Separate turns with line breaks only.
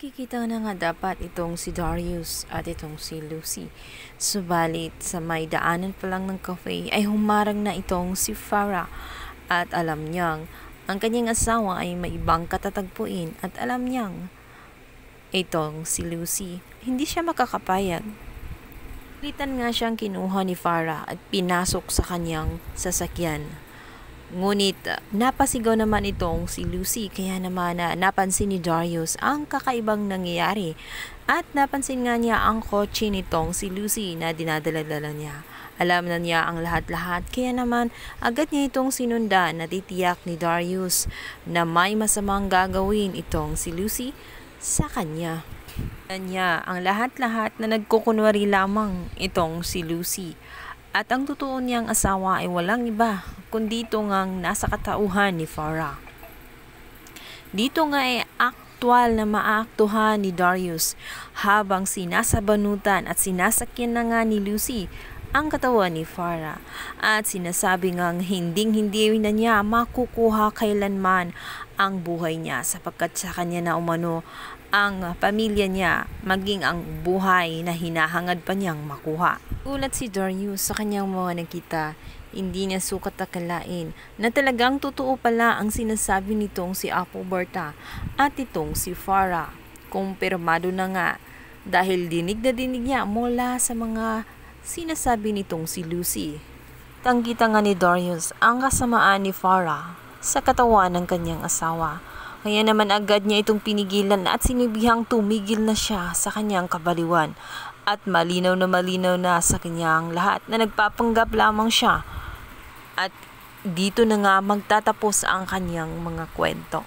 Nakikita na nga dapat itong si Darius at itong si Lucy. Subalit sa may daanan pa lang ng cafe ay humarang na itong si Farah at alam niyang ang kanyang asawa ay may ibang katatagpuin at alam niyang itong si Lucy hindi siya makakapayag. Pilitan nga siyang kinuha ni Farah at pinasok sa kanyang sasakyan. Ngunit napasigaw naman itong si Lucy kaya naman napansin ni Darius ang kakaibang nangyayari at napansin nga niya ang kotse nitong si Lucy na dinadala-dala niya. Alam na niya ang lahat-lahat kaya naman agad niya itong sinundan na titiyak ni Darius na may masamang gagawin itong si Lucy sa kanya. Niya ang lahat-lahat na nagkukunwari lamang itong si Lucy. At ang totoo niyang asawa ay walang iba kundi ito ngang nasa katauhan ni Farah. Dito nga ay aktwal na maaktuhan ni Darius habang sinasabanutan at sinasakyan na nga ni Lucy ang katawan ni Farah at sinasabi ngang hinding-hindi na niya makukuha kailanman ang buhay niya sapagkat sa kanya na umano ang pamilya niya maging ang buhay na hinahangad pa niyang makuha. Ulat si Darius sa kanyang mga nakita, hindi niya sukat akalain na talagang totoo pala ang sinasabi nitong si Apo Berta at itong si Farah. Kumpirmado na nga dahil dinig na dinig niya mula sa mga sinasabi nitong si Lucy. Tangkita nga ni Darius ang kasamaan ni Farah sa katawan ng kanyang asawa. Kaya naman agad niya itong pinigilan at sinibihang tumigil na siya sa kanyang kabaliwan at malinaw na sa kanyang lahat na nagpapanggap lamang siya at dito na nga magtatapos ang kanyang mga kwento.